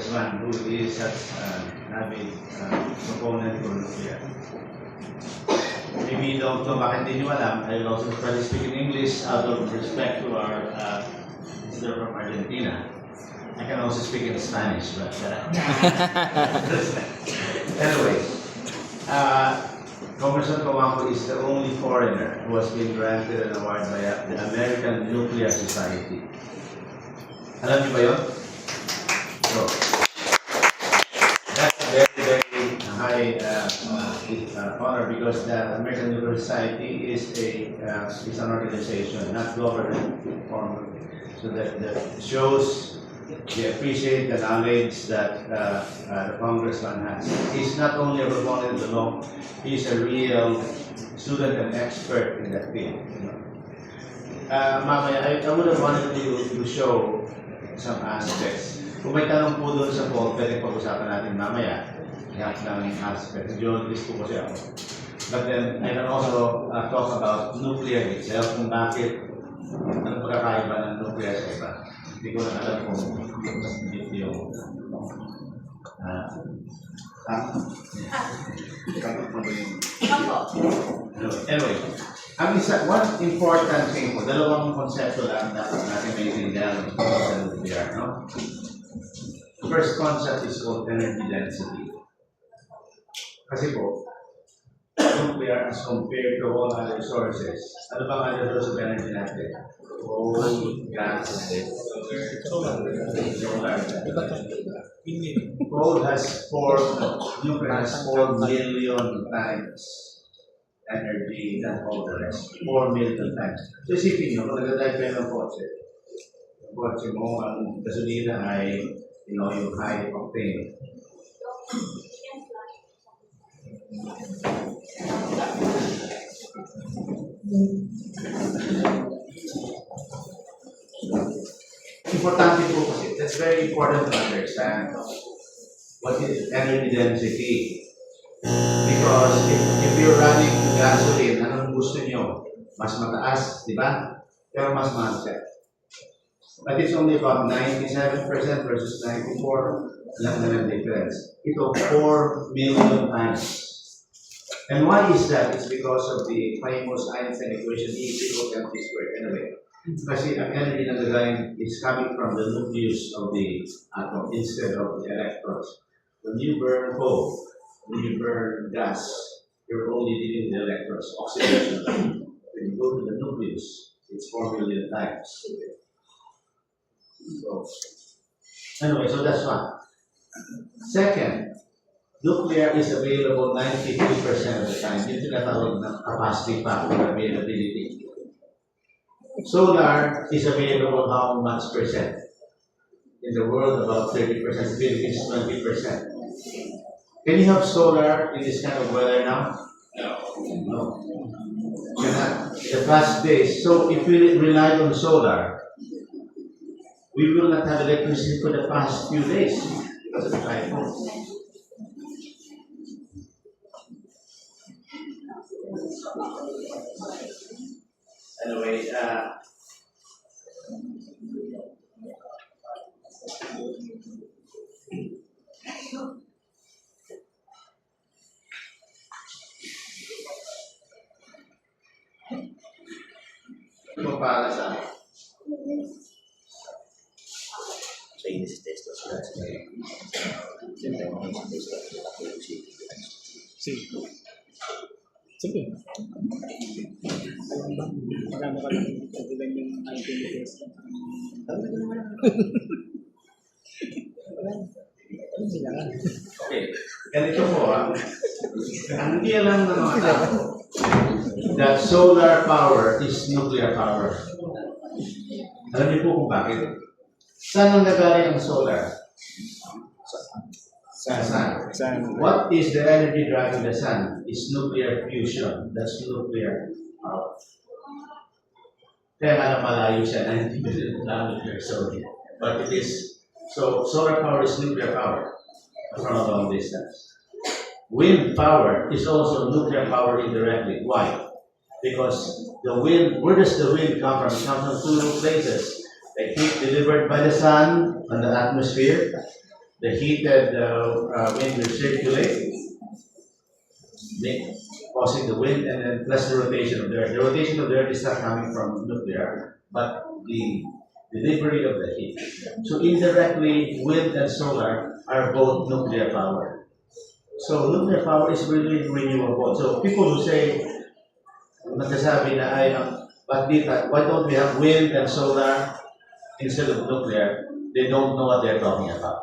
congressman who is such an avid proponent for nuclear. Maybe you don't know bakit hindi nyo alam. I will also try to speak in English out of respect to our visitor from Argentina. I can also speak in Spanish, but anyway, Congressman Cojuangco is the only foreigner who has been granted an award by the American Nuclear Society. Alam niyo ba yun? So, that's a very, very high honor because the American Nuclear Society is an organization, not government form. So that shows they appreciate the knowledge that the congressman has. He's not only a proponent of the law, he's a real student and expert in that field. Mamaya, I would have wanted to show some aspects. Kung may tanong po doon sa poll, pwede pag-usapan natin mamaya. Lahat ng aspects. Geologist po kasi ako. But then, I can also talk about nuclear itself, kung bakit, ano pagkakaiba ng nuclear sa iba. Hindi ko na alam kung yung anyway, one important thing po, dalawang konsepto lang dapat natin maintindihan sa nuclear, no? The first concept is called energy density. Kasi po, nuclear as compared to all other sources, ano bang other source of energy natin? Coal, gas, solar. Coal has nuclear has 4 million times energy than all the rest. 4 million times. So isipin nyo, kung nag-drive kayo ng kotse mo, ang gasolina ay, yung high octane. Importante po kasi, that's very important to understand what is energy density. Because if you're running gasoline, anong gusto nyo? Mas mataas, di ba? Pero mas mahal siya. But it's only about 97% versus 94%. Alam na ng difference. Ito, 4 million times. And why is that? It's because of the famous Einstein equation, E equals mc squared. Anyway, kasi ang energy na nagaling is coming from the nucleus of the atom instead of the electrons. When you burn coal, when you burn gas, you're only dealing with the electrons, oxidation. When you go to the nucleus, it's 4 million times. So, anyway, so that's one. Second, nuclear is available 93% of the time. Yung tinatawag ng capacity factor availability. Solar is available how much percent? In the world, about 30%. Philippines, 20%. Can you have solar in this kind of weather now? No. Cannot. The past days. So if we rely on solar, we will not have electricity for the past few days because of the typhoon. Anyway, ito para sa Chinese test sila sa Sige. Marami ka lang pagbilan yung IPS. okay, ganito po ang hindi alam ng mga tao that solar power is nuclear power. Alam niyo po kung bakit? Saan ang nagaling ang solar? Sa sun. What is the energy driving the sun? It's nuclear fusion. That's nuclear power. Kaya nga malayo siya, 90 million kilometers. But it is, so solar power is nuclear power from a long distance. Wind power is also nuclear power indirectly. Why? Because the wind, where does the wind come from? It comes from two places. The heat delivered by the sun on the atmosphere the heated wind will circulate, causing the wind, and then plus the rotation of the Earth. The rotation of the Earth is not coming from nuclear, but the delivery of the heat. So indirectly, wind and solar are both nuclear power. So nuclear power is really renewable. So people who say, nagsasabi na ay, why don't we have wind and solar instead of nuclear? They don't know what they're talking about.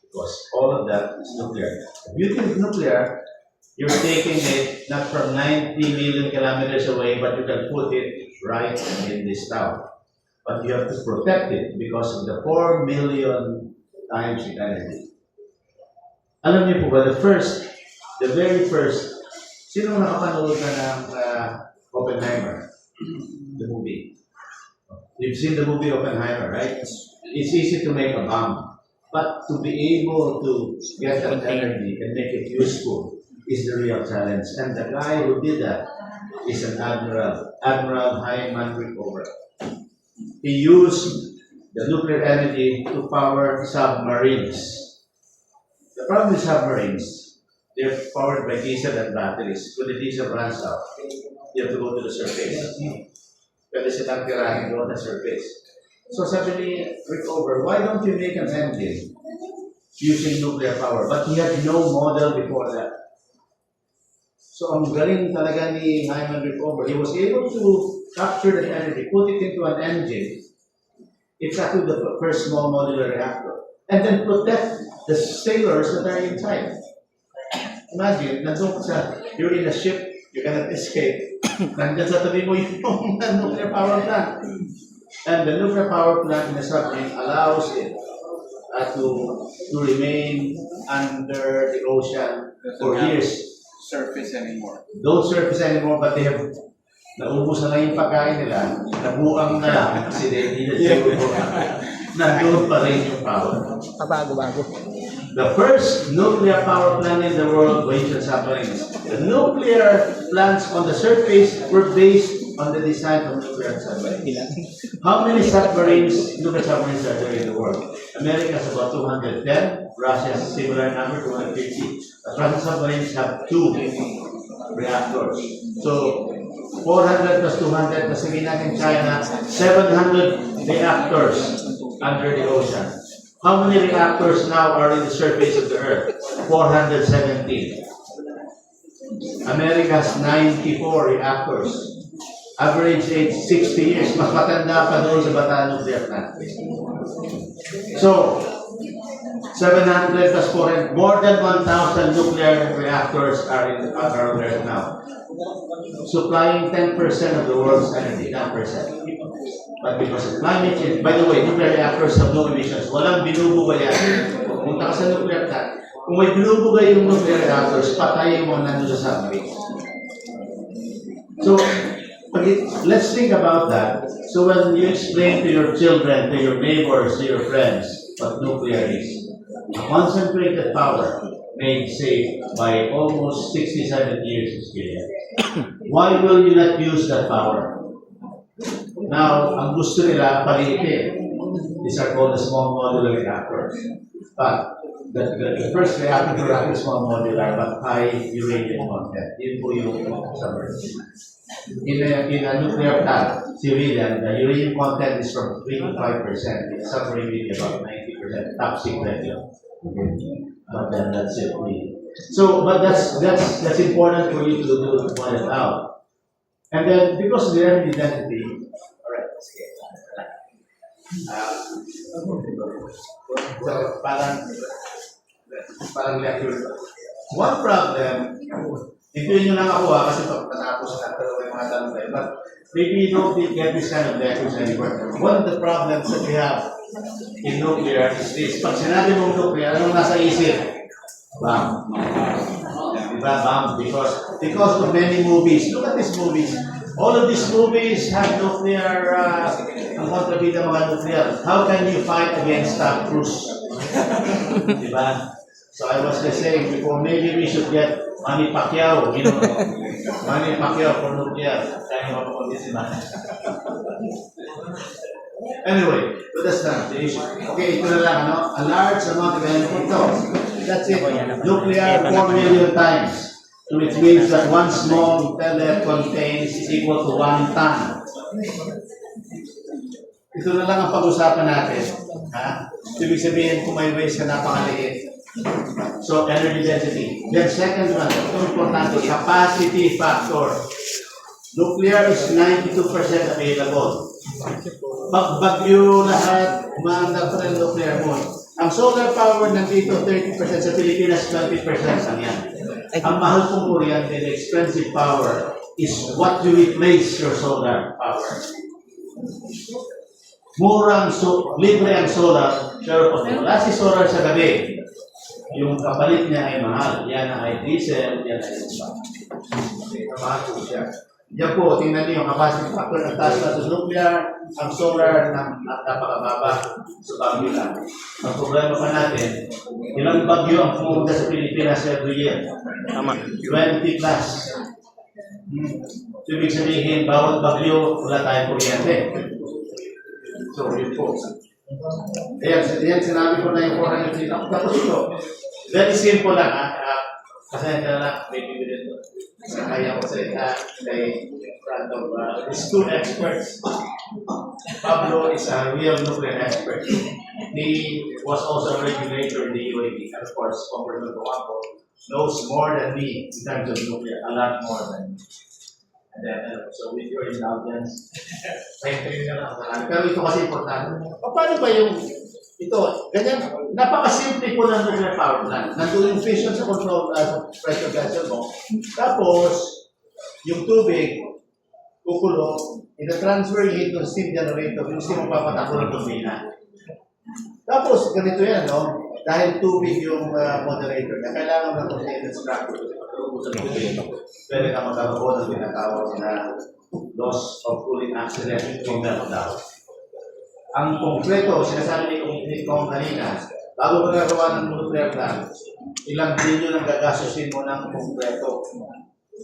Because all of that is nuclear. The beauty of nuclear, you're taking it not from 90 million kilometers away, but you can put it right in this town. But you have to protect it because of the 4 million times the energy. Alam niyo po ba, the very first, sino nakapanood na ng Oppenheimer? The movie. You've seen the movie Oppenheimer, right? It's easy to make a bomb. But to be able to get that energy and make it useful is the real challenge. And the guy who did that is an admiral, Admiral Hyman Rickover. He used the nuclear energy to power submarines. The problem with submarines, they're powered by diesel and batteries. When the diesel runs out, you have to go to the surface. Pwede silang tirahin doon na surface. So sabi ni Rickover, why don't you make an engine using nuclear power? But he had no model before that. So ang galing talaga ni Hyman Rickover, he was able to capture the energy, put it into an engine, exactly the first small modular reactor, and then protect the sailors that are inside. Imagine, you're in a ship, you cannot escape. Nandiyan sa tabi mo yung nuclear power plant. And the nuclear power plant in the submarine allows it to remain under the ocean for years. Surface anymore. Don't surface anymore, but they have naubos na yung pagkain nila, nabuang na lang kasi they needed to nandun pa rin yung power. Pabago-bago. The first nuclear power plant in the world was in submarines. The nuclear plants on the surface were based on the design of nuclear submarines. How many nuclear submarines are there in the world? America has about 210. Russia has a similar number, 250. The Russian submarines have 2 reactors. So 400 plus 200 plus sabihin natin China, 700 reactors under the ocean. How many reactors now are in the surface of the Earth? 417. America has 94 reactors. Average age 60 years. Mas matanda pa doon sa Bataan Nuclear Plant. So, 700 plus 400, more than 1,000 nuclear reactors are around Earth now. Supplying 10% of the world's energy, 10%. But because of climate change, by the way, nuclear reactors have no emissions. Walang binubugay yan. Punta ka sa nuclear plant. Kung may binubugay yung nuclear reactors, patayin mo nandun sa submarine. So, let's think about that. So when you explain to your children, to your neighbors, to your friends, what nuclear is, a concentrated power made safe by almost 67 years experience. Why will you not use that power? Now, ang gusto nila, paliitin. These are called the small modular reactors. But the first reactor is small modular but high uranium content. Yun po yung submarine. In a nuclear plant, civilian, the uranium content is from 3 to 5%. In a submarine, maybe about 90%. Top secret, okay. But then that's it. So, but that's important for you to point it out. And then, because of the energy density, alright, so parang lecture. One problem, ito yun lang ako kasi patapos na yung mga tanong tayo, but maybe you don't get this kind of lectures anymore. One of the problems that we have in nuclear is this. Pag sinabi mong nuclear, anong nasa isip? Bomb. Diba? Bomb. Because of many movies. Look at these movies. All of these movies have nuclear, ang kontrabida mga nuclear. How can you fight against Tom Cruise? Diba? So I was just saying before, maybe we should get Manny Pacquiao, you know, Manny Pacquiao for nuclear. Kaya mapapagod si Manny. Anyway, so that's not the issue. Okay, ito na lang, ano? A large amount of energy. So, that's it. Nuclear 4 million times. So which means that one small pellet contains is equal to 1 ton. Ito na lang ang pag-usapan natin. Ha? Ibig sabihin, kung may waste ka, napakaliit. So, energy density. Then second one, ito importante, capacity factor. Nuclear is 92% available. Pag bagyo lahat, umaandar pa rin nuclear mo. Ang solar power nandito 30%, sa Pilipinas 20% lang yan. Ang mahal kong kuryente, the expensive power, is what you replace your solar power. Murang, libre ang solar, pero pag wala si solar sa gabi, yung kapalit niya ay mahal. Yan ay diesel, yan ay iba. Mahal po siya. Yan po, tingnan niyo yung capacity factor ng taas na sa nuclear, ang solar na napakababa sa bagyo lang. Ang problema pa natin, ilang bagyo ang pumunta sa Pilipinas every year? Tama. 20 plus. So, ibig sabihin, bawat bagyo, wala tayong kuryente. So, yun po. Ayan, sinabi ko na yung 400 tapos ito. Very simple lang, ha? Kasi na lang, may bibili ito. Kaya ko sa kay front of these two experts. Pablo is a real nuclear expert. He was also a regulator in the UAE, and of course, Congressman Coapo knows more than me in terms of nuclear, a lot more than me. And then, so with your indulgence, pahintayin na lang marami. Pero ito kasi importante. Paano ba yung ito? Ganyan, napakasimple po ng nuclear power plant. Nandun yung fission sa control pressure vessel mo. Tapos, yung tubig, kukulong, ita-transfer yung heat ng steam generator, yung steam papatakbo ng turbina. Tapos, ganito yan, no? Dahil tubig yung moderator, na kailangan ng containment structure. Sa tubig, pwede ka magkaroon ng tinatawag na loss of cooling accident o meltdown. Ang konkreto, sinasabi ni Kong kanina, bago mo nagawa ng nuclear plant, ilang billion ang gagastusin mo ng konkreto.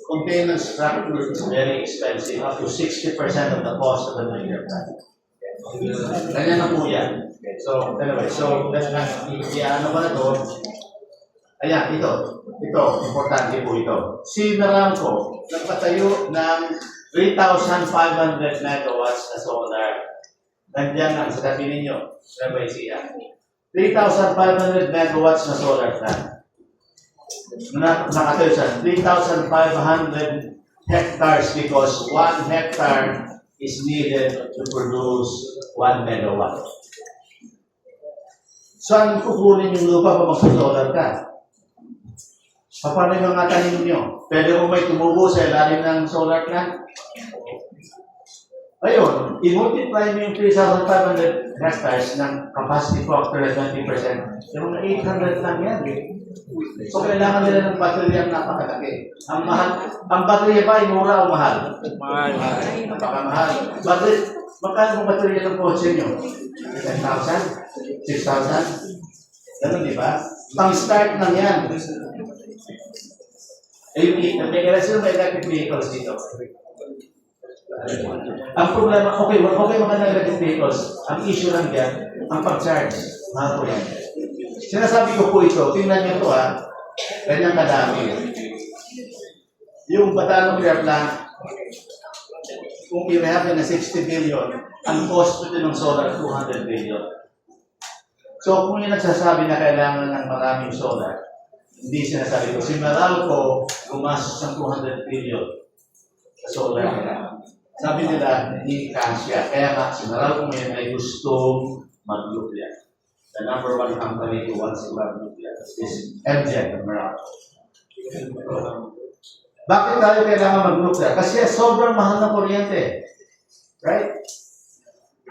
Containment structure is very expensive, up to 60% of the cost of the nuclear plant. Ganyan na po yan. So, anyway, so, ano ba na to? Ayan, ito, importante po ito. Si Naramco, nagpatayo ng 3,500 megawatts na solar. Nandiyan lang sa tabi ninyo, sa Baisiya. 3,500 megawatts na solar plant. Nakatayo sa 3,500 hectares because 1 hectare is needed to produce 1 megawatt. Saan kukunin yung lupa pa magsusolar ka? Paano yung mga tanim nyo? Pwede mo may tumubo sa ilalim ng solar plant? Ayun, i-multiply mo yung 3,500 hectares ng capacity factor na 20%. Yung mga 800 lang yan. So, kailangan nila ng baterya ang napakalaki. Ang mahal, ang baterya ba ay mura o mahal? Mahal. Napakamahal. Magkano ang baterya ng kotse nyo? 10,000? 6,000? Ganun, di ba? Pang-start lang yan. May electric vehicles dito. Ang problema, okay maganda electric vehicles. Ang issue lang yan, ang pag-charge. Mahal po yan. Sinasabi ko po ito, tingnan nyo ito ha, ganyang kadami. Yung Bataan Nuclear Plant, kung i-rehab na 60 billion, ang cost po ng solar 200 billion. So kung yung nagsasabi na kailangan ng maraming solar, hindi sinasabi ko. Si Meralco, gumastos ng 200 billion sa solar nila. Sabi nila, hindi kasya. Kaya nga, si Meralco ngayon ay gustong mag-nuclear. The number 1 company who wants to have nuclear is MGen of Meralco. Bakit tayo kailangan mag-nuclear? Kasi sobrang mahal ng kuryente. Right?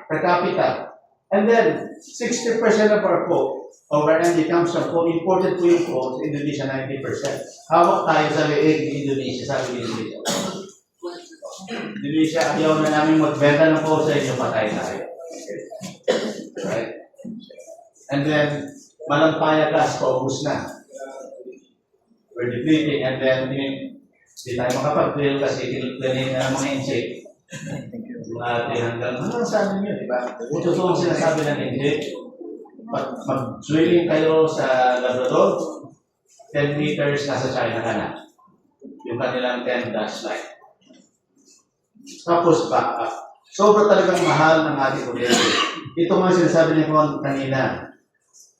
Per capita. And then, 60% of our coal, of our energy comes from coal. Imported po yung coal sa Indonesia, 90%. Hawak tayo sa leeg ni Indonesia, sabi ni Indonesia. Indonesia, ayaw na namin magbenta ng coal sa inyo, patay tayo. Right? And then, Malampaya gas, paubos na. We're depleting, and then, hindi tayo makapag-drill kasi tiniglanin na ng mga insect. ate hanggang ano sabi niyo, di ba? Kung totoo ang sinasabi ng hindi, mag-swimming kayo sa Labrador, 10 meters nasa China ka na. Yung kanilang 10 dash line. Tapos back up. Sobra talagang mahal ng ating kuryente. Ito nga sinasabi ni Juan kanina.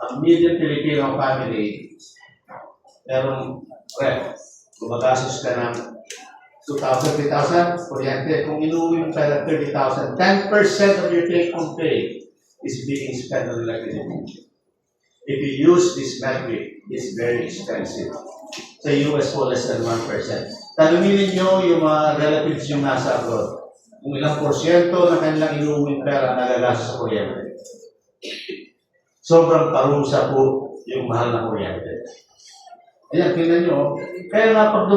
Ang median Filipino family, merong gumagastos ka ng 2,000, 3,000 kuryente. Kung inuwi mo ka ng 30,000, 10% of your take-home pay is being spent on electricity. If you use this metric, it's very expensive. Sa US po, less than 1%. Tanungin niyo yung mga relatives yung nasa abroad. Kung ilang porsyento na kanilang inuwing pera nagagastos sa kuryente. Sobrang parusa po yung mahal na kuryente. Ayan, tingnan nyo. Kaya nga pag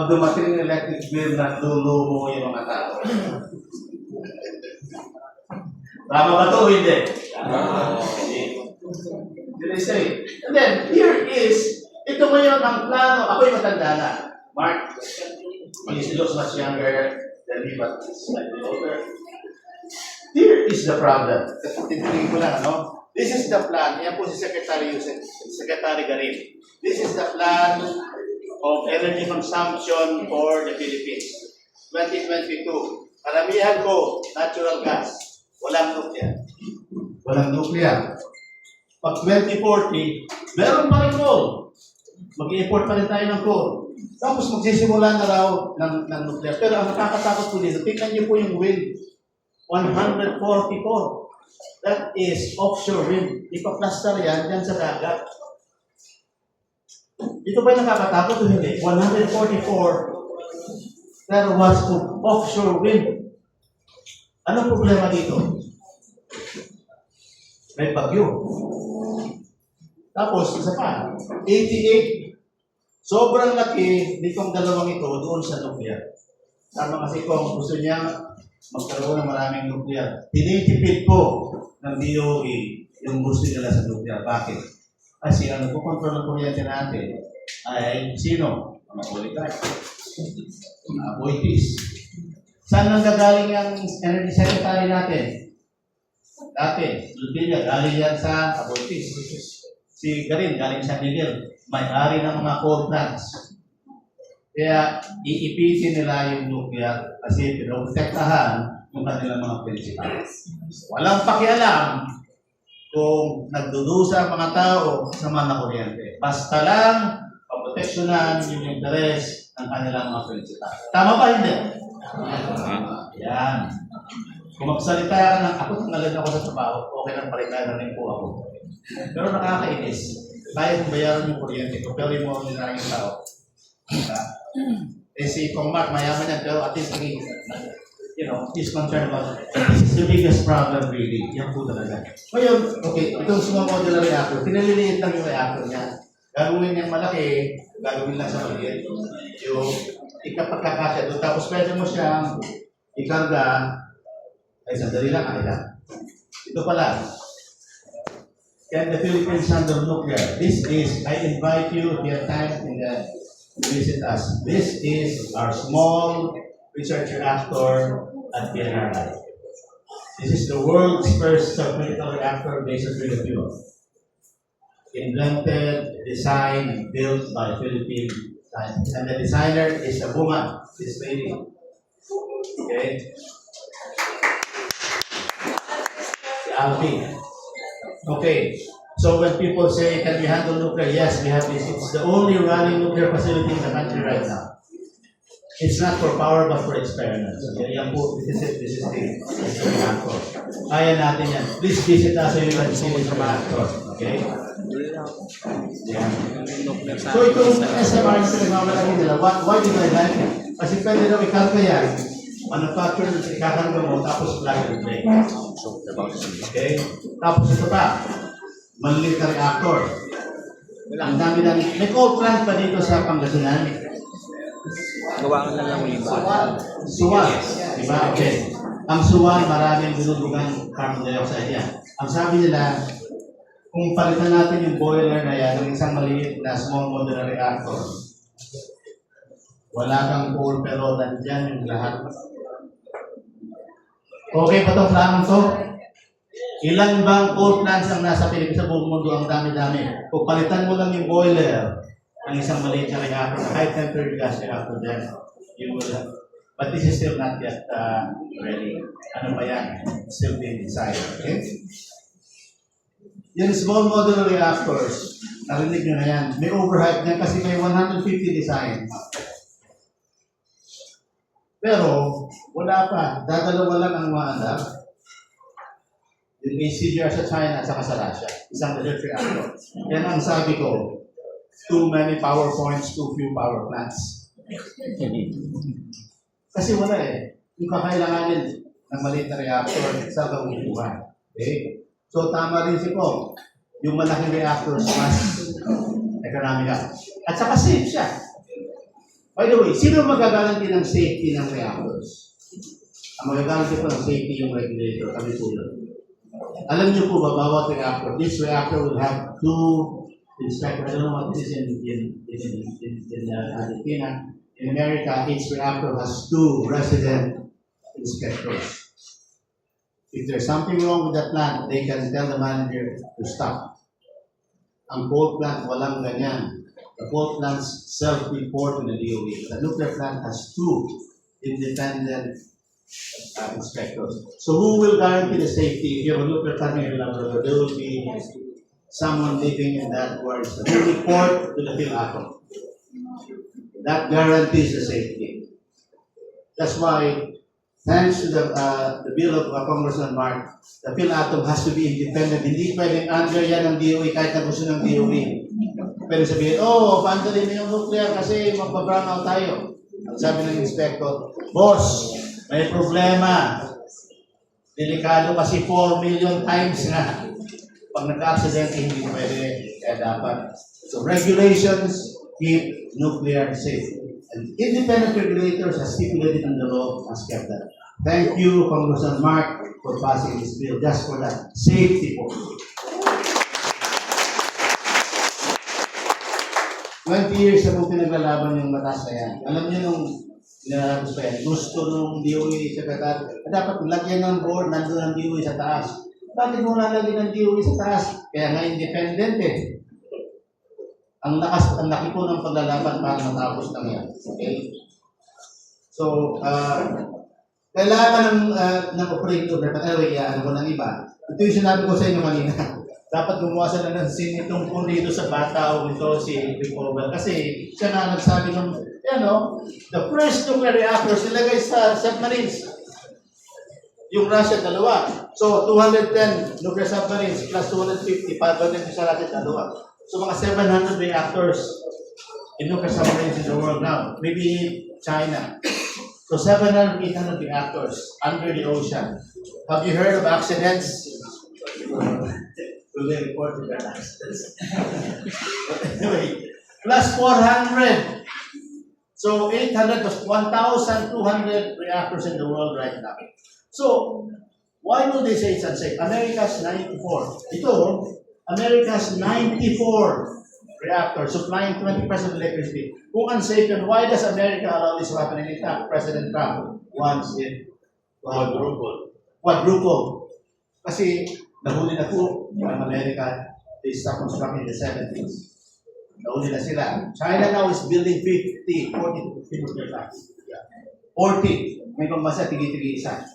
dumating ng electric bill, naglulumo yung mga tao. Tama ba ito? Hindi. Did I say? And then, here is, ito ngayon ang plano. Ako'y matanda na. Mark, he looks much younger than me, but slightly older. Here is the problem. Titignan ko lang, ano? This is the plan. Yan po si Secretary Garin. This is the plan of energy consumption for the Philippines. 2022. Karamihan ko, natural gas. Walang nuclear. Walang nuclear. Pag 2040, meron pa rin coal. Mag-i-import pa rin tayo ng coal. Tapos magsisimula na raw ng nuclear. Pero ang nakakatakot po dito, tingnan niyo po yung wind. 144. That is offshore wind. Ipa-plaster yan dyan sa dagat. Ito ba yung nakakatakot o hindi? 144. There was offshore wind. Anong problema dito? May bagyo. Tapos, isa pa, 88. Sobrang laki nitong dalawang ito doon sa nuclear. Tama kasi kung gusto niya magkaroon ng maraming nuclear. Tinitipid po ng DOE yung gusto nila sa nuclear. Bakit? Kasi ang nagkukontrol ng kuryente natin ay sino? Mga oligarch. Mga appointees. Saan nanggagaling ang energy secretary natin? Dati, Lutilla, galing yan sa appointees. Si Garin, galing sa Miguel. May-ari ng mga coal plants. Kaya, iipitin nila yung nuclear kasi pinoprotektahan yung kanilang mga principal. Walang pakialam kung nagdudusa ang mga tao sa mga kuryente. Basta lang, paproteksyonan yung interes ng kanilang mga principal. Tama ba hindi? Yan. Kung magsalita ka ng ako, tanggalin ako sa trabaho, okay lang paritaya na rin po ako. Pero nakakainis. Kaya kung bayaran yung kuryente ko, pero yung mga nila yung tao. Diba? Eh si Kong Mark, mayaman yan, pero at least he's concerned about it. This is the biggest problem really. Yan po talaga. Ngayon, okay, itong small modular reactor, pinaliliit lang yung reactor niya. Gagawin niyang malaki, gagawin lang sa maliit. Yung ikapagkakasya doon. Tapos pwede mo siyang ikarga, ay sandali lang, ito pala. Can the Philippines handle nuclear? This is, I invite you if you have time to visit us. This is our small research reactor at PNRI. This is the world's first subcritical reactor based on green fuel. Invented, designed, and built by Philippine scientists. And the designer is a woman, this lady. Okay? Si Alvin. Okay, so when people say, can we handle nuclear? Yes, we have this. It's the only running nuclear facility in the country right now. It's not for power, but for experiments. Okay, yan po, this is the reactor. Kaya natin yan. Please visit us so you can see this reactor. Okay? Yeah. So itong SMR na pinagmamalaki nila, why did I like it? Kasi pwede daw ikalka yan. Manufacturer, ikakarga mo, tapos plug and play. Okay? Tapos ito pa, maliit na reactor. Ang dami lang. May coal plant pa dito sa Pangasinan. Gawa na lang yung Suwan. Diba? Okay. Ang suwan, maraming binubugang carbon dioxide yan. Ang sabi nila, kung palitan natin yung boiler na yan, ng isang maliit na small modular reactor, Wala kang coal pero nandyan yung lahat. Okay pa itong plano to? Ilan bang coal plants ang nasa Pilipinas sa buong mundo? Ang dami-dami. Kung palitan mo lang yung boiler ng isang maliit na reactor, na high temperature gas reactor, then you will have. But this is still not yet ready. Ano pa yan? Still being decided. Okay? Yung small modular reactors, narinig nyo na yan. May overhype niyan kasi may 150 designs. Pero, wala pa. Dadalawa lang ang maanap. Yung ACGR sa China at saka sa Russia. Isang electric reactor. Yan ang sabi ko. Too many power points, too few power plants. Kasi wala eh. Yung kakailanganin ng maliit na reactor sa kabubuhan. Okay? So, tama rin si Kong. Yung malaking reactors mas economical. At saka safe siya. By the way, sino magagaranti ng safety ng reactors? Ang magagaranti po ng safety yung regulator, kami po yun. Alam niyo po ba, bawat reactor, this reactor will have two inspectors. I don't know what this is in Argentina. In America, each reactor has two resident inspectors. If there's something wrong with that plant, they can tell the manager to stop. Ang coal plant, walang ganyan. The coal plants self-report in the DOE. The nuclear plant has two independent inspectors. So who will guarantee the safety? If you have a nuclear plant in your laboratory, there will be someone living in that world who will report to the PhilAttom. That guarantees the safety. That's why, thanks to the bill of Congressman Mark, the PhilAttom has to be independent. Hindi pwedeng under yan ng DOE kahit na gusto ng DOE. Pero sabihin, oh, pandalin mo yung nuclear kasi magpa-brown out tayo. Ang sabi ng inspector, boss, may problema. Delikado kasi 4 million times nga. Pag nag-accident, hindi pwede. Kaya dapat. So regulations keep nuclear safe. And independent regulators as stipulated in the law has kept that. Thank you, Congressman Mark, for passing this bill just for that safety po. 20 years na po pinaglalaban yung batas na yan. Alam niyo nung nilalabas pa yan, gusto nung DOE secretary, dapat lagyan ng board, nandun ang DOE sa taas. Bakit mo lalagyan ng DOE sa taas? Kaya nga independent eh. Ang laki po ng paglalaban para matapos lang yan. Okay? So, kailangan ng operator, anyway, ano ko ng iba. Ito yung sinabi ko sa inyo kanina. Dapat gumawa sila ng sinitong po dito sa bata o ito si Ricover. Kasi siya na nagsabi ng, the first nuclear reactors nilagay sa submarines. Yung Russia, dalawa. So, 210 nuclear submarines plus 250, 500 sa natin, dalawa. So, mga 700 reactors in nuclear submarines in the world now. Maybe China. So, 700, 800 reactors under the ocean. Have you heard of accidents? Will they report to their accidents? Anyway, plus 400. So, 800 plus 1,200 reactors in the world right now. So, why do they say it's unsafe? America's 94. Ito, America's 94 reactors supplying 20% of electricity. Kung unsafe yun, why does America allow this to happen? And in fact, President Trump wants it quadruple. Kasi nahuli na po ang America. They start constructing in the 70s. Nahuli na sila. China now is building 40 nuclear plants. 40. May pambasa, tigi-tigi isa.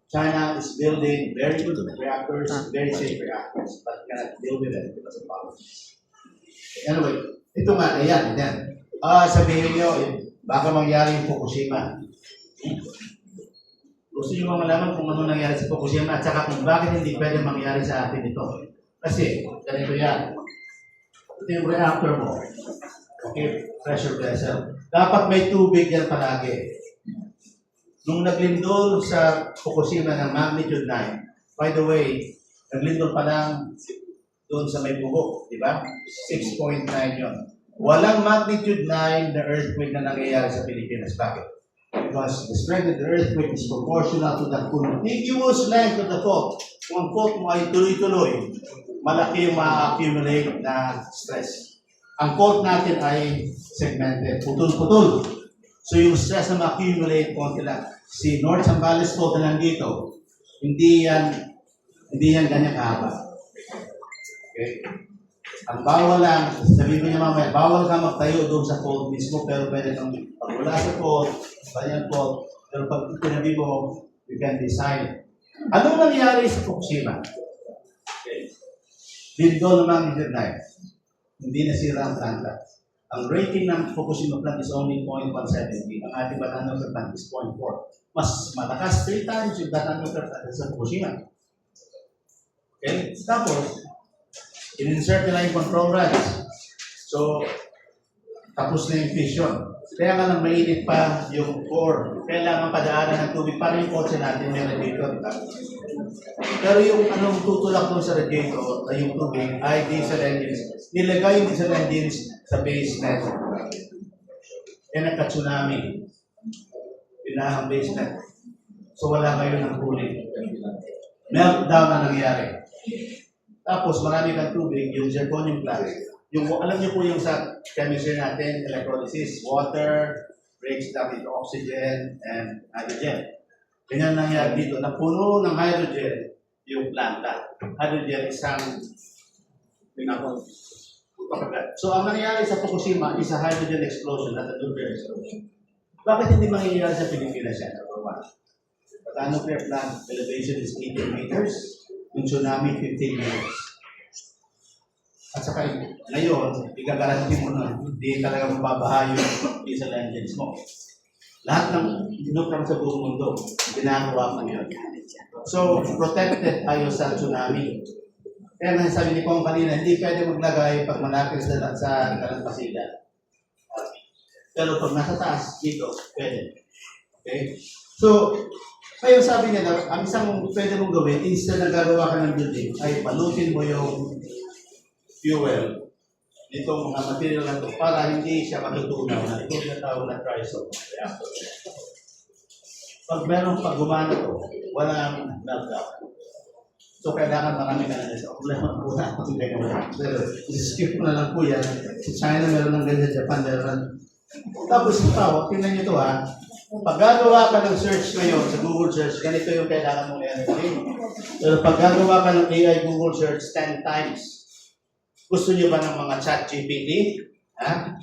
China is building very good reactors, very safe reactors, but cannot deal with it because of politics. Anyway, ito nga, ayan. Sabihin nyo, baka mangyari yung Fukushima. Gusto nyo malaman kung ano nangyari sa Fukushima at saka kung bakit hindi pwede mangyari sa atin ito. Kasi, ganito yan. Ito yung reactor mo. Okay, pressure vessel. Dapat may tubig yan palagi. Nung naglindol sa Fukushima ng magnitude 9, by the way, naglindol pa lang doon sa may bubok, di ba? 6.9 yun. Walang magnitude 9 na earthquake na nangyayari sa Pilipinas. Bakit? Because the strength of the earthquake is proportional to the contiguous length of the fault. Kung ang fault mo ay tuloy-tuloy, malaki yung ma-accumulate na stress. Ang fault natin ay segmented, putol-putol. So yung stress na ma-accumulate, konti lang. Si North Zambales po na nandito, hindi yan ganyan kahaba. Okay? Ang bawal lang, sabihin ko niya mamaya, bawal ka magtayo doon sa fault mismo, pero pwede kang pag wala sa fault, ganyan fault, pero pag tinabi mo, you can decide. Ano nangyari sa Fukushima? Okay. Dito naman i-deny. Hindi nasira ang planta. Ang rating ng Fukushima plant is only 0.170. Ang ating Bataan nuclear plant is 0.4. Mas malakas 3 times yung Bataan nuclear plant sa Fukushima. Okay? Tapos, in-insert nila yung control rods. So, tapos na yung fission. Kaya nga lang mainit pa yung core. Kailangan padaanan ng tubig para yung kotse natin may radiator. Pero yung anong tutulak doon sa radiator na yung tubig ay diesel engines. Nilagay yung diesel engines sa basement. Kaya nagka-tsunami. Pinahang basement. So wala kayo ng cooling. Meltdown na nangyari. Tapos marami kang tubig, yung zirconium plant. Yung, alam niyo po yung sa chemistry natin, electrolysis, water, breaks down into oxygen and hydrogen. Ganyan nangyari dito, napuno ng hydrogen yung planta. Hydrogen isang pinakon. So ang nangyari sa Fukushima is a hydrogen explosion, not a nuclear explosion. Bakit hindi mangyayari sa Pilipinas yan? Number one, Bataan nuclear plant elevation is 18 meters, yung tsunami 15 meters. At saka ngayon, igagaranti mo na hindi talaga mababaha yung diesel engines mo. Lahat ng nuclear sa buong mundo, ginagawa mo yun. So, protected tayo sa tsunami. Kaya nasabi ni Kong kanina, hindi pwede maglagay pag malapit sa Dalampasigan. Pero pag nasa taas, dito, pwede. Okay? So, kaya sabi niya, ang isang pwede mong gawin, instead na gagawa ka ng building, ay palutin mo yung fuel nitong mga material na ito para hindi siya matutunaw na ito yung tawag na trisol reactor. Pag gumana ito, walang meltdown. So, kailangan marami ka na nito. Problema po na. Pero, skip mo na lang po yan. Sa China, meron ng ganyan. Japan, meron. Tapos, ito, tingnan nyo ito ha. Pag gagawa ka ng search ngayon sa Google search, ganito yung kailangan mong i-entry. Pero pag gagawa ka ng AI Google search 10 times, gusto nyo ba ng mga chat GPT? Ha?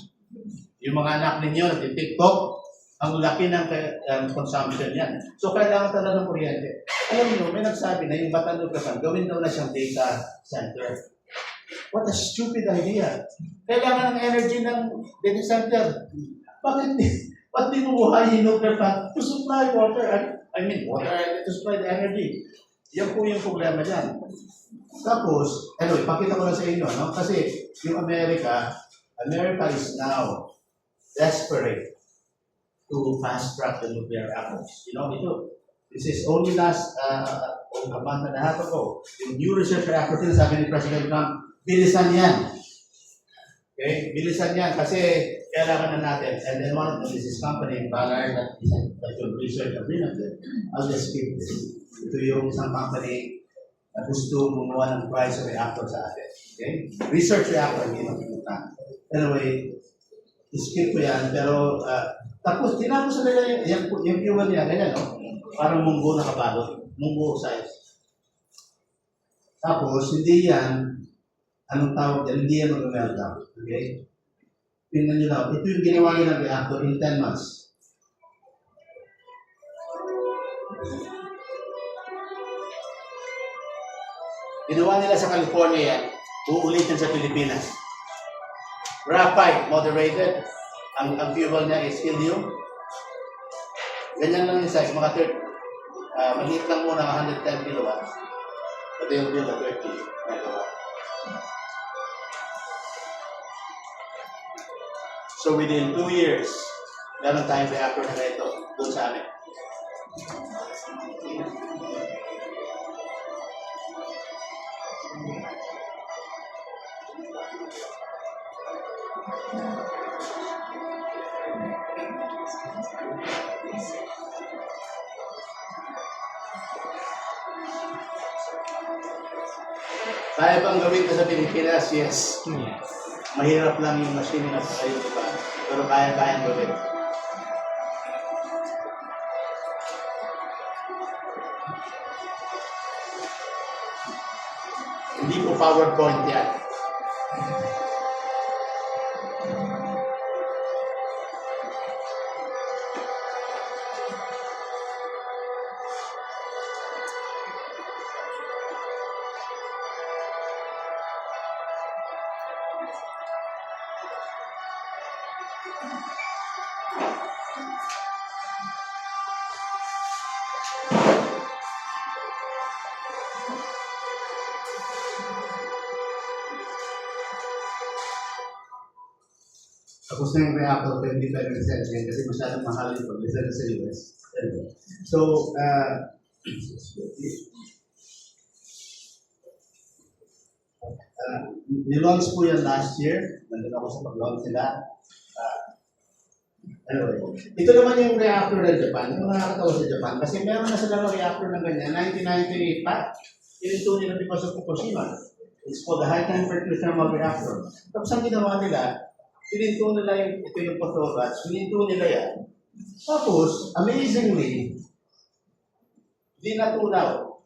Yung mga anak ninyo, nag-TikTok, ang laki ng consumption yan. So, kailangan talaga ng kuryente. Alam niyo, may nagsabi na yung Bataan nuclear plant, gawin daw na siyang data center. What a stupid idea. Kailangan ng energy ng data center. Ba't di mo buhayin yung nuclear plant to supply water? Water to supply the energy. Yan po yung problema dyan. Tapos, anyway, pakita ko na sa inyo, no? Kasi yung America is now desperate to fast-track the nuclear reactors. You know, this is only last a month and a half ago. Yung new research reactor, sabi ni President Trump, bilisan yan. Okay? Bilisan yan kasi kailangan na natin. And then one of them is this company, Ballard, that yung research agreement. I'll just skip this. Ito yung isang company na gusto gumawa ng price of reactor sa atin. Okay? Research reactor, hindi makikitaan. Anyway, skip ko yan, pero tapos, tinapos nila yung fuel niya, ganyan, no? Parang munggo na kabalot. Munggo size. Tapos, hindi yan, anong tawag yan? Hindi yan mag-meltdown. Okay? Tingnan nyo lang. Ito yung ginawa niya ng reactor in 10 months. Ginawa nila sa California yan. Uulitin sa Pilipinas. Graphite, moderated. Ang fuel niya is helium. Ganyan lang yung size, mga 30. Maliit lang muna, 110 kilowatts. Ito yung fuel na 30 megawatt. So within 2 years, meron tayong reactor na ito doon sa amin. Kaya bang gawin ko sa Pilipinas? Yes. Mahirap lang yung machine na kayo, diba? Pero kaya-kayang gawin. Hindi po PowerPoint yan. Tapos na yung reactor, 25% yan kasi masyadong mahal yung pag-listen sa US. Anyway. So, nilaunch po yan last year. Nandun ako sa pag-launch nila. Anyway, ito naman yung reactor ng Japan. Ito nakakatawa sa Japan kasi meron na sila reactor ng ganyan. 1998 pa. Ininto nila because of Fukushima. It's called the high temperature thermal reactor. Tapos ang ginawa nila, ininto nila yung, ito yung photobats, ininto nila yan. Tapos, amazingly, di natunaw.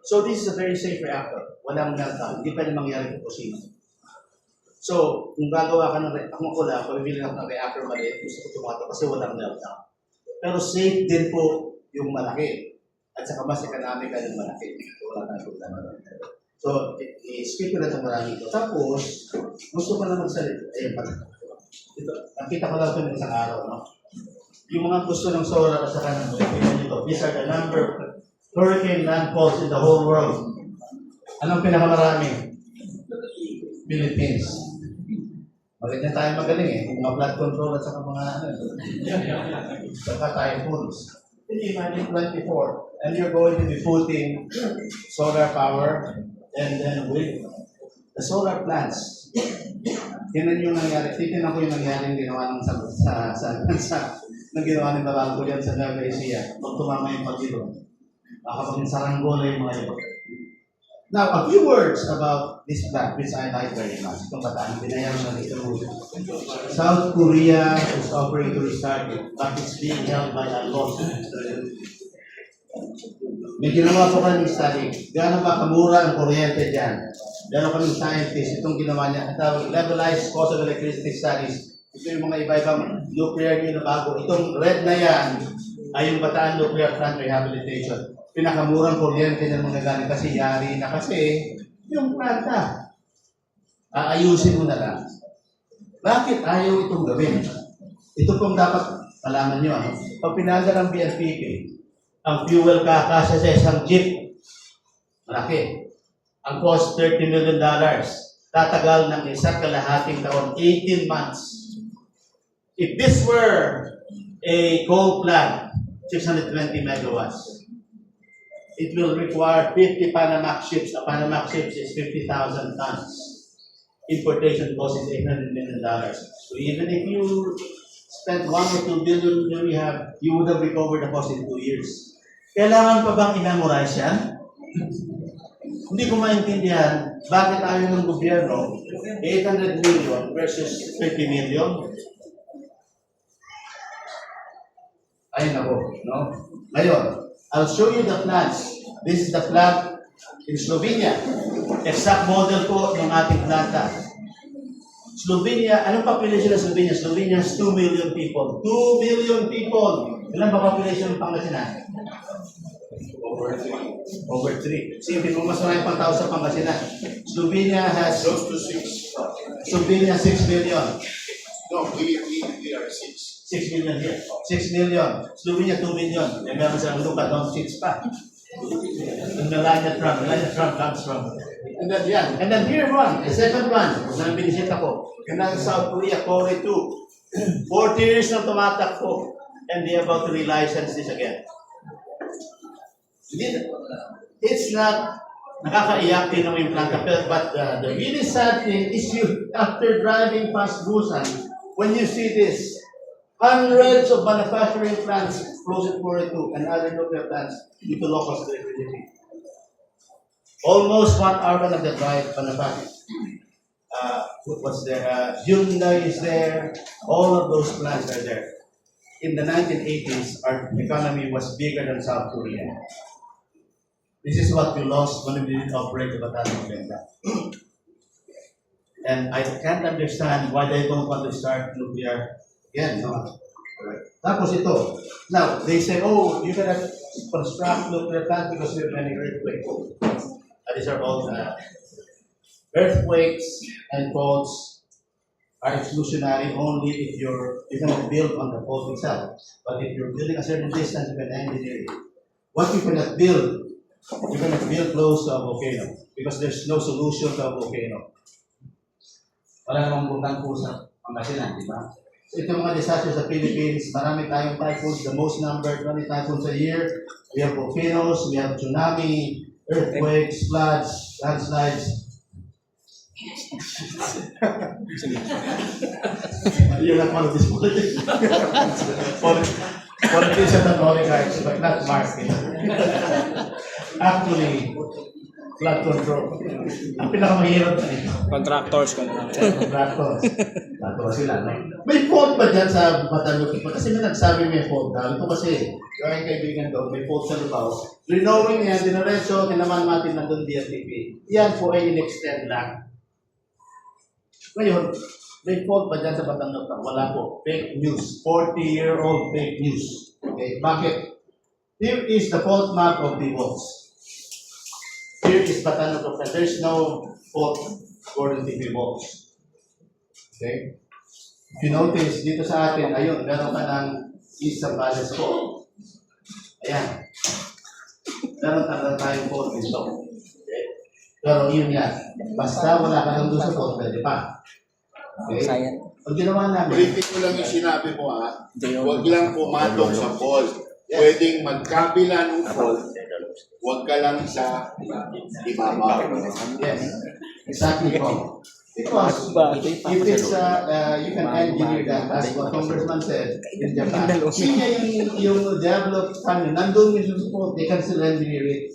So this is a very safe reactor. Walang meltdown. Hindi pa rin mangyari Fukushima. So, kung gagawa ka ng ako lang, pabibili ako ng reactor maliit, gusto ko tumato kasi walang meltdown. Pero safe din po yung malaki. At saka mas economical yung malaki. So, wala tayong problema. So, i-skip ko na itong marami ito. Tapos, gusto ko na magsalita. Ayun pa. Ito, nakita ko lang ito ng isang araw, no? Yung mga gusto ng solar at saka ng ito, these are the number of hurricane landfalls in the whole world. Anong pinakamarami? Philippines. Bakit na tayo magaling eh? Mga flood control at saka mga saka typhoons. Imagine 24, and you're going to be putting solar power and then with the solar plants. Tingnan yung nangyari. Tingnan ko yung nangyari ginawa ng ng ginawa ng Babago yan sa Nueva Ecija. Pag tumama yung pag-ilo. Kapag saranggola yung mga ilo. Now, a few words about this plant, which I like very much. Itong bataan, binayang na ito. South Korea is offering to restart it, but it's being held by a lawsuit. May ginawa po kami study. Gano'n ba kamura ang kuryente dyan? Meron kami scientist, itong ginawa niya. At levelized cost of electricity studies. Ito yung mga iba-ibang nuclear yun na bago. Itong red na yan ay yung Bataan Nuclear Plant Rehabilitation. Pinakamurang kuryente ng mga galing kasi yari na kasi yung planta. Aayusin mo na lang. Bakit ayaw itong gawin? Ito pong dapat malaman nyo. Ano? Pag pinadala ng BNPP, ang fuel kakasa sa isang jeep, malaki. Ang cost $30 million. Tatagal ng isang kalahating taon, 18 months. If this were a coal plant, 620 megawatts, it will require 50 Panamax ships. A Panamax ships is 50,000 tons. Importation cost is $800 million. So even if you spent 1 or 2 billion, you would have recovered the cost in 2 years. Kailangan pa bang i-memorize yan? Hindi ko maintindihan bakit ayaw ng gobyerno 800 million versus 50 million. Ay nako, no? Ngayon, I'll show you the plants. This is the plant in Slovenia. Exact model po ng ating planta. Slovenia, anong population ng Slovenia? Slovenia has 2 million people. 2 million people! Ilan ba population ng Pangasinan? Over 3. Sige, mo mas marami pang tao sa Pangasinan. Slovenia has... Close to 6. Slovenia, 6 million. No, we are 6. 6 million here. 6 million. Slovenia, 2 million. May meron silang lupa, don't 6 pa. And Melania Trump comes from. And then, yeah. And then here one, the second one, na binisita ko. And then South Korea, Korea 2. 40 years na tumatakbo. And they are about to relicense this again. It's not nakakaiyak din ng planta, but the really sad thing is you, after driving past Busan, when you see this, hundreds of manufacturing plants close at 42 and other nuclear plants due to low cost electricity. Almost 1 hour of the drive manufacturing. What's there? Hyundai is there. All of those plants are there. In the 1980s, our economy was bigger than South Korea. This is what we lost when we didn't operate the Bataan Benda. And I can't understand why they don't want to start nuclear again. No? Tapos ito. Now, they say, oh, you cannot construct nuclear plant because we have many earthquakes. These are all earthquakes and faults are exclusionary only if you cannot build on the fault itself. But if you're building a certain distance, you can engineer it. What you cannot build close to a volcano because there's no solution to a volcano. Wala namang butang po sa Pangasinan, di ba? So itong mga disasters sa Philippines, marami tayong typhoons, the most number, 20 typhoons a year. We have volcanoes, we have tsunami, earthquakes, floods, landslides. You're not one of these politics. Politicians and oligarchs, but not market. Actually, flood control. Ang pinakamahirap na ito. Contractors. Contractors. Contractors sila. No? May fault ba dyan sa Batanluki? Kasi may nagsabi may fault daw. Ito kasi, yung aking kaibigan doon, may fault sa Lubao. Renowing yan, dinaretso, tinaman natin nandun DLTP. Yan po ay in-extend lang. Ngayon, may fault ba dyan sa Batanluki? Wala po. Fake news. 40-year-old fake news. Okay, bakit? Here is the fault map of the faults. Here is Batanluki. There's no fault according to the faults. Okay? If you notice, dito sa atin, ayun, meron ka ng Eastern Valles fault. Ayan. Meron ka tayong fault dito. Okay? Pero yun yan. Basta wala ka lang doon sa fault, pwede pa. Okay? Pag ginawa namin, Ulitin ko lang yung sinabi mo ha. Huwag lang pumatong sa fault. Pwedeng magkabila ng fault. Huwag ka lang sa ibabaw. yes, exactly po. Because if it's, you can engineer that, as what Congressman said in Japan. Siya yung developed country, nandun yung support, they can still engineer it.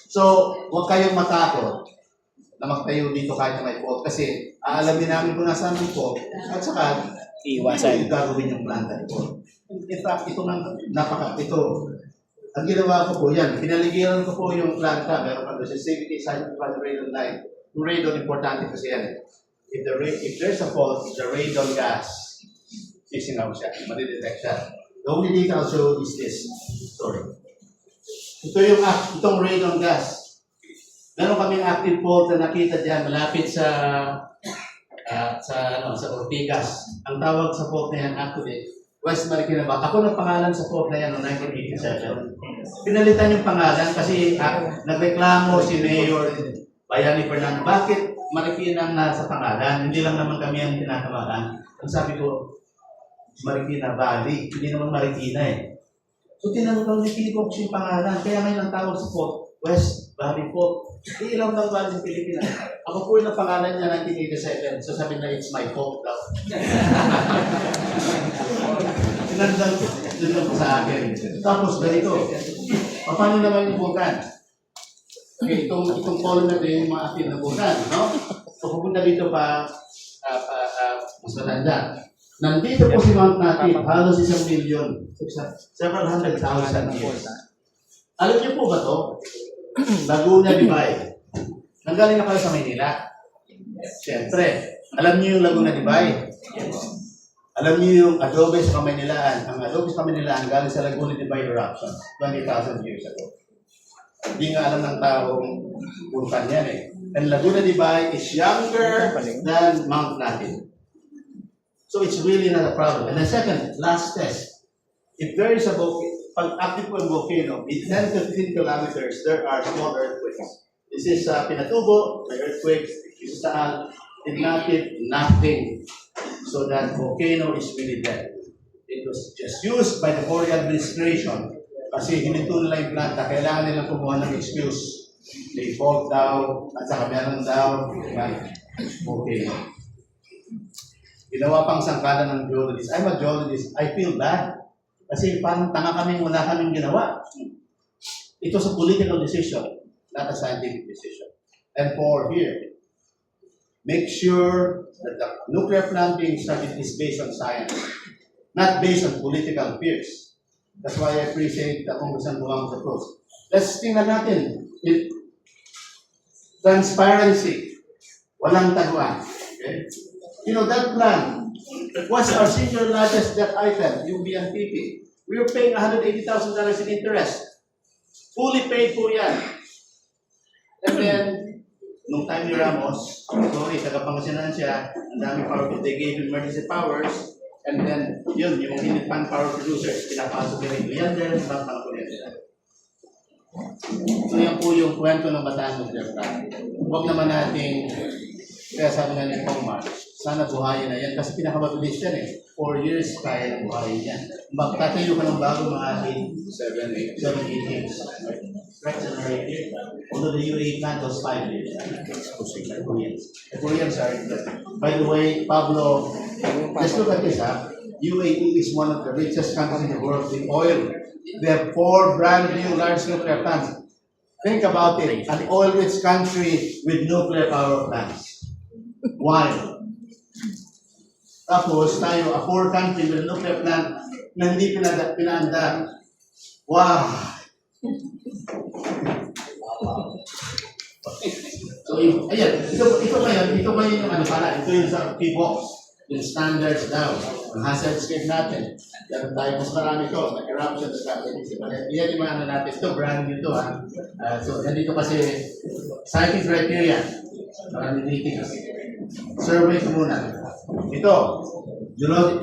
So, huwag kayong matakot na magtayo dito kahit na may fault. Kasi, aalamin namin kung nasaan yung fault. At saka, Iwasan. yung gagawin yung planta nito. In fact, ito ang ginawa ko po yan, pinaligiran ko po yung planta, meron pa doon sa safety side of the radon line. Yung radon, importante kasi yan. If there's a fault, the radon gas, sisinaw siya, madidetect siya. The only thing I'll show is this. Sorry. Itong radon gas. Meron kaming active fault na nakita dyan, malapit sa Ortigas. Ang tawag sa fault na yan, actually, West Marikina ba? Ako nagpangalan sa fault na yan noong 1987. Pinalitan yung pangalan kasi nagreklamo si Mayor Bayani Fernando. Bakit Marikina ang nasa pangalan? Hindi lang naman kami ang tinatawagan. Ang sabi ko, Marikina Valley. Hindi naman Marikina eh. So tinanong ni Philippines yung pangalan. Kaya ngayon ang tawag sa fault, West Valley Fault. Ilang ng valley sa Pilipinas. Ako po yung pangalan niya 1987. So sabi na, it's my fault daw. Sinandal ko sa akin. Tapos ganito. Paano naman yung bukan? Okay, itong column na ito yung mga atin na bukan, no? So pupunta dito pa mas matanda. Nandito po si Mount Natif, halos 1 million, several 100,000 years. Alam niyo po ba to? Laguna Dibay. Nanggaling na kayo sa Maynila? Siyempre. Alam niyo yung Laguna Dibay? Alam niyo yung adobe sa Kamaynilaan? Ang adobe sa Kamaynilaan galing sa Laguna Dibay eruption 20,000 years ago. Hindi nga alam ng taong vulkan yan eh. And Laguna Dibay is younger than Mount Natif. So it's really not a problem. And the second, last test. If there is a volcano, pag active po yung volcano, in 10 to 15 kilometers, there are small earthquakes. This is Pinatubo, may earthquakes. This is in Natif, nothing. So that volcano is really dead. It was just used by the Korea administration kasi hinito nila yung planta, kailangan nilang kumuha ng excuse. They fault daw, at saka meron daw, volcano. Ginawa pang sangkala ng geologist. I'm a geologist. I feel bad. Kasi parang tanga kaming wala kaming ginawa. Ito sa political decision, not a scientific decision. And for here, make sure that the nuclear plant being started is based on science, not based on political fears. That's why I appreciate the Congressman Buang's approach. Let's tingnan natin. Transparency. Walang taguan. Okay? You know, that plan was our senior largest debt item, yung BNPP. We were paying $180,000 in interest. Fully paid po yan. And then, nung time ni Ramos, sorry, tagapangasinan siya, ang daming power, they gave him emergency powers, and then, yun, yung independent power producers, pinapasok nila yung Leander, mga kuryente nila. So yan po yung kwento ng Bataan Nuclear Plant. Huwag naman natin, kaya sabi nga ni Pongmar, sana buhayin na yan kasi pinakamabilis yan eh. 4 years kaya na buhayin yan. Magtatayo ka ng bago mga 7, 8 years. Right, 7 or 8 years. Although the UAE plant was 5 years. The Koreans are. By the way, Pablo, let's look at this. UAE is one of the richest countries in the world with oil. They have 4 brand new large nuclear plants. Think about it, an oil-rich country with nuclear power plants. Why? Tapos tayo, a poor country with a nuclear plant na hindi pinaanda. Wow! So, ayan, ito ba yung ano pala, ito yung sa P-box, yung standards daw, ang hazardscape natin. Yan tayo, mas marami ko, eruption strategies. Yan yung mga ano natin, ito brand new to ha. So, nandito kasi, citing criteria, marami ratings. Survey ko muna. Ito,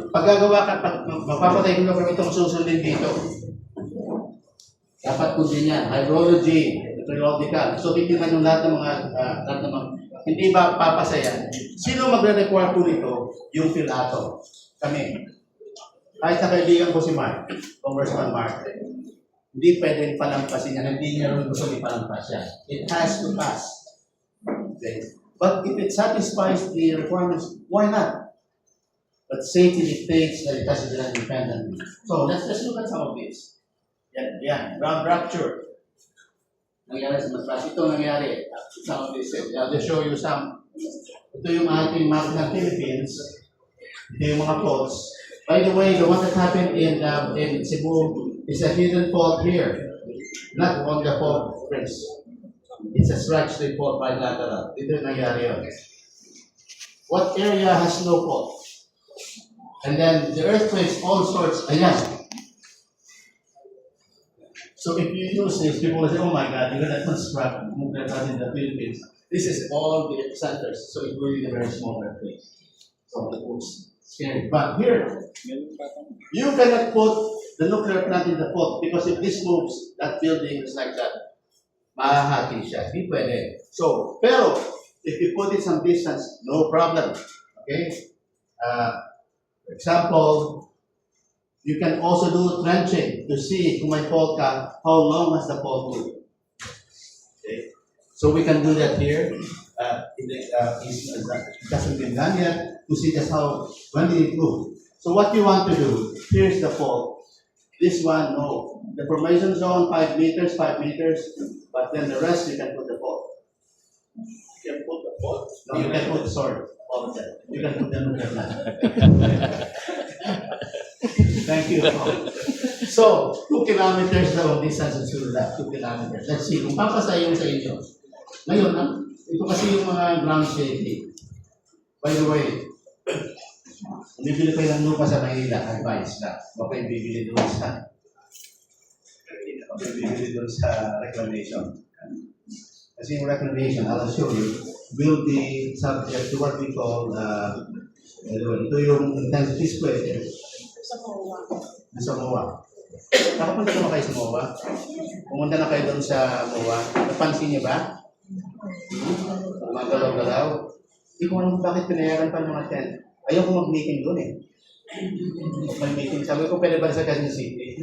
paggagawa ka, mapapatay ko na itong susundin dito. Dapat kung din yan, hydrology, periodical. So, titignan yung lahat ng mga, hindi ba papasaya? Sino magre-require po nito? Yung Pilato. Kami. Kahit sa kaibigan ko si Mark, Congressman Mark, hindi pwedeng palampasin yan. Hindi niya rin gusto ipalampas yan. It has to pass. Okay. But if it satisfies the requirements, why not? But safety dictates that it has to be done independently. So, let's look at some of this. Yan. Ground rupture. Nangyari sa Masbate. Ito nangyari. Some of this. I'll just show you some. Ito yung ating map ng Philippines. Ito yung mga faults. By the way, the one that happened in Cebu is a hidden fault here. Not on the fault prints. It's a stretch to fault bilateral. Ito yung nangyari yun. What area has no fault? And then the earthquakes, all sorts. Ayan. So if you use this, people will say, oh my God, you're going to construct nuclear plant in the Philippines. This is all the centers, so it will be a very small earthquakes. So it was scary. But here, you cannot put the nuclear plant in the fault because if this moves, that building is like that. Mahahati siya. Hindi pwede. So, pero, if you put it some distance, no problem. Okay? For example, you can also do trenching to see kung may fault ka, how long has the fault moved. Okay? So we can do that here. It hasn't been done yet to see just how, when did it move. So what you want to do, here's the fault. This one, no. The formation zone, 5 meters, but then the rest you can put the fault. You can put the fault? No, you can put, sorry, all of that. You can put the nuclear plant. Thank you. So, 2 kilometers daw ang distance to that, 2 kilometers. Let's see, kung papasayon sa inyo. Ngayon, ito kasi yung mga ground safety. By the way, bibili kayo ng lupa sa Maynila, advice na. Huwag kayo bibili doon sa reclamation. Kasi yung reclamation, I'll show you, will be subject to what we call, ito yung intensity square. Sa MOA. Nakapunta naman kayo sa MOA? Pumunta na kayo doon sa MOA. Napansin niyo ba? Mga galaw-galaw. Hindi ko alam bakit pinayaran pa ng mga tent. Ayaw ko mag-meeting doon eh. May meeting. Sabi ko, pwede ba sa Quezon City?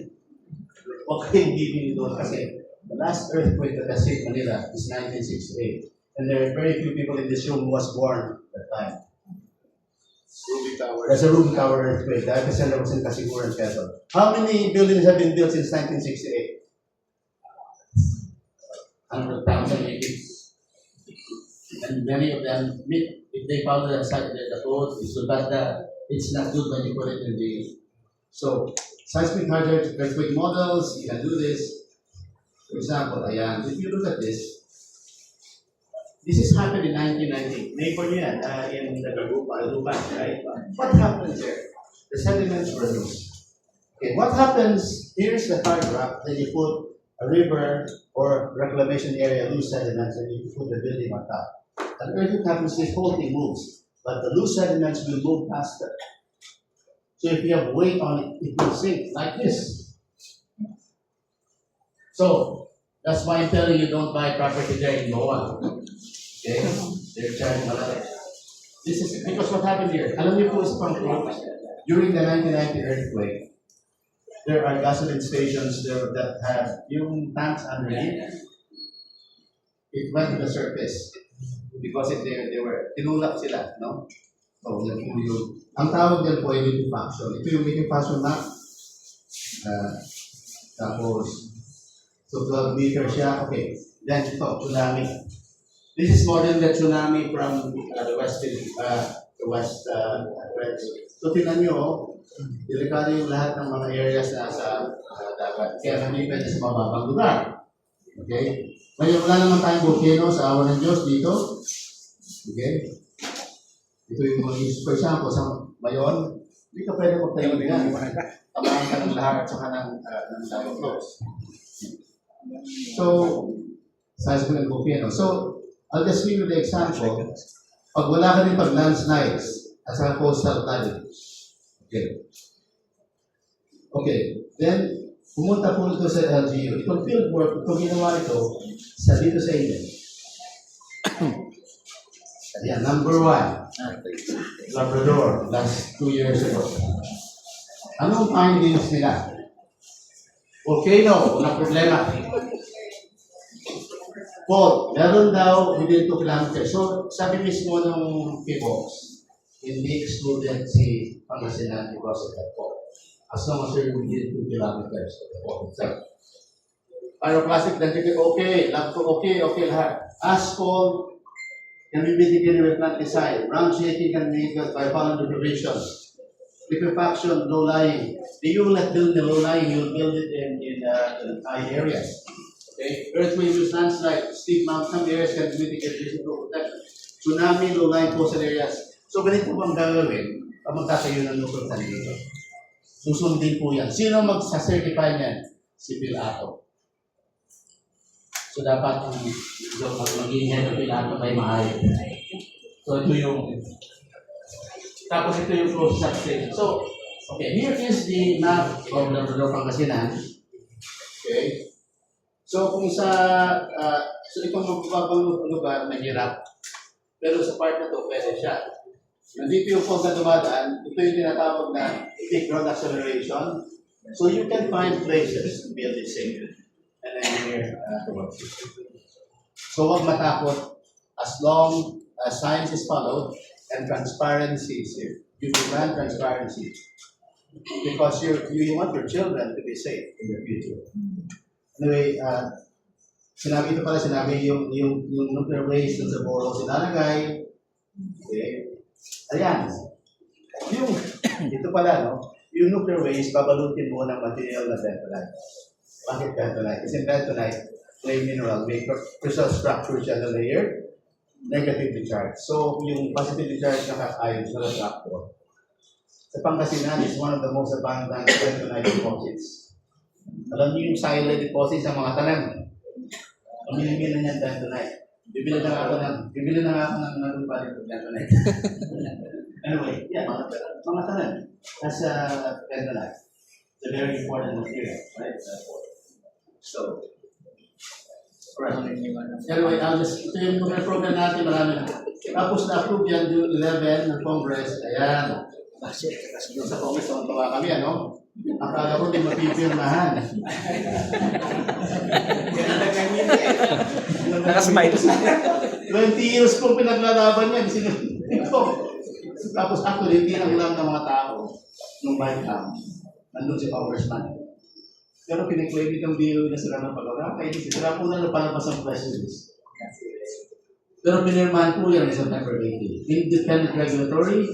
Huwag kayong bibili doon kasi the last earthquake that has hit Manila is 1968. And there are very few people in this room who was born at that time. Ruby Tower. There's a Ruby Tower earthquake. Dahil kasi na was in Casiguran, Quezon. How many buildings have been built since 1968? 100,000 maybe. And many of them, if they follow the code, it's good, but it's not good when you put it in the... So, seismic hazard earthquake models, you can do this. For example, ayan, if you look at this is happened in 1990. Neighbor niyo yan, in Lupa, right? What happened there? The sediments were loose. Okay, what happens, here's the hard rock, then you put a river or reclamation area, loose sediments, and you put the building on top. And earthquake happens, this whole thing moves, but the loose sediments will move faster. So if you have weight on it, it will sink like this. So that's why I'm telling you, don't buy property there in Goa. Okay? They're charging a lot. This is because what happened here. Alam niyo po sa pang during the 1990 earthquake, there are gasoline stations there that have yung tanks underneath. It went to the surface because they were tinulak sila, no? So, yung ang tawag din po ay liquefaction. Ito yung liquefaction map. Tapos, so 12 meters siya. Okay. Then ito, tsunami. This is more than the tsunami from the west. So, tingnan nyo, delikado yung lahat ng mga areas na sa dagat. Kaya nalipad sa mababang lugar. Okay? Ngayon, wala naman tayong volcano sa awa ng Diyos dito. Okay? Ito yung mga issue. For example, sa Mayon, hindi ka pwede magtayo niyan. Tamaan ka ng lahat at saka ng dioclose. So, seismic and volcano. So, I'll just give you the example. Pag wala ka din pag landslides at saka coastal flooding. Okay. Okay. Then, pumunta po ito sa LGU. Itong field work, itong ginawa ito sa dito sa inyo. Ayan, number 1. Labrador, last 2 years ago. Anong findings nila? Volcano, walang problema. Fault, meron daw within 2 kilometers. So, sabi mismo ng PIVOX, hindi excluded si Pangasinan because of that fault. As long as you're within 2 kilometers of the fault itself. Pyroclastic density, okay. Okay lahat. Asphalt can be mitigated with plant design. Ground shaking can be mitigated by pollen deprivation. Liquefaction, low-lying. You will not build the low-lying, you'll build it in high areas. Okay? Earthquake, landslide, steep mountain areas can mitigate this to protection. Tsunami, low-lying coastal areas. So, ganito bang gagawin pag magtatayo ng local plan dito? Susundin po yan. Sino magsa-certify niyan? Si Pilato. So, dapat ang maging head ng Pilato ay maayos. So, ito yung tapos ito yung closed substation. So, okay, here is the map of Labrador, Pangasinan. Okay? So, kung so itong magbabang lugar, mahirap. Pero sa part na to, pwede siya. Nandito yung pong dumadaan, ito yung tinatawag na peak ground acceleration. So, you can find places to build it safe. And then here, so, huwag matakot as long as science is followed and transparency is here. You demand transparency because you want your children to be safe in the future. Anyway, sinabi yung nuclear waste sa Boros ilalagay. Okay. Ayan. Ito pala, no? Yung nuclear waste, babalutin mo ng material na bentonite. Bakit bentonite? Kasi bentonite, clay mineral, may crystal structure siya na layer, negatively charged. So, yung positively charged na ions na reactor. Sa Pangasinan is one of the most abundant bentonite deposits. Alam niyo yung silent deposits sa mga tanan. Pamilingin na niyan bentonite. Bibili na nga ako ng lupa dito bentonite. Anyway, yeah, mga tanan. That's bentonite. It's a very important material, right? So, anyway, ito yung program natin, marami na. Tapos na-approve yan June 11 ng Congress. Ayan. Doon sa Congress, tawa kami, ano? Akala ko din mapipirmahan. Nakasmile. 20 years kong pinaglalaban yan. Ito. Tapos actually, hindi lang ng mga tao nung White House. Nandun si Congressman. Pero piniklaim itong DOE na sila ng pag-aka. Kaya sila po na napalabas ang press release. Pero pinirmahan po yan sa September 18. Independent Regulatory,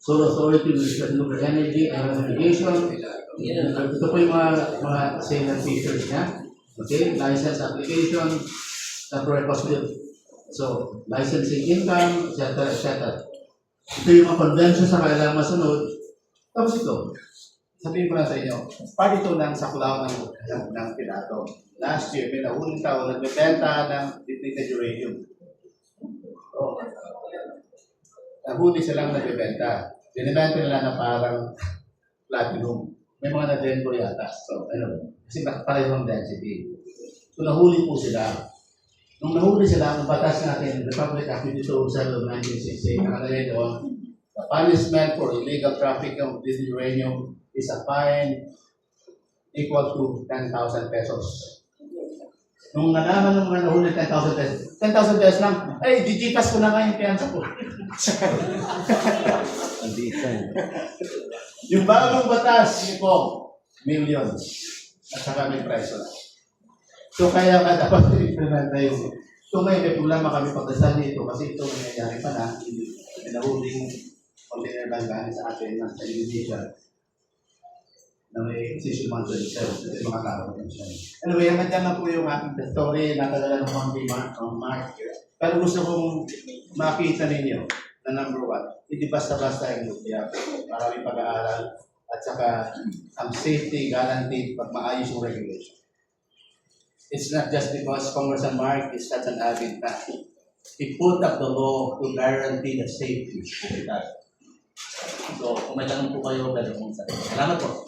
Sole Authority with respect to nuclear energy and navigation. Ito po yung mga salient features niya. Okay, license application, temporary possibility. So, licensing income, etc. etc. Ito yung mga convention sa kailangan masunod. Tapos ito, sabihin ko na sa inyo, part ito ng saklaw ng Pilato. Last year, may nahuling tao nagbebenta ng depleted uranium. So, nahuli silang nagbebenta. Binibenta nila na parang platinum. May mga nag-denko yata. So, kasi parehong density. So, nahuli po sila. Nung nahuli sila, ang batas natin, Republic Act 2207 of 1968, nakalagay doon, the punishment for illegal trafficking of this uranium is a fine equal to 10,000 pesos. Nung nalaman ng mga nahuli 10,000 pesos, 10,000 pesos lang, ay, digitas ko na nga yung piyansa ko. Yung bagong batas, yun po, millions. At saka may presyo lang. So kaya nga dapat i-implement na yun. So ngayon may problema kami pagdasal dito kasi ito nangyayari pa na may nahuling container lang galing sa atin sa Indonesia na may decision monthly itself kasi mga karoon siya. Anyway, hanggang na po yung aking story, nakadala ng konti mark. Pero gusto kong makita ninyo na number one, hindi basta-basta yung nuklear. Maraming pag-aaral at saka ang safety guaranteed pag maayos yung regulation. It's not just because Congressman Mark is such an avid fan. He put up the law to guarantee the safety of the So, kung may tanong po kayo, pero kung sa salamat po.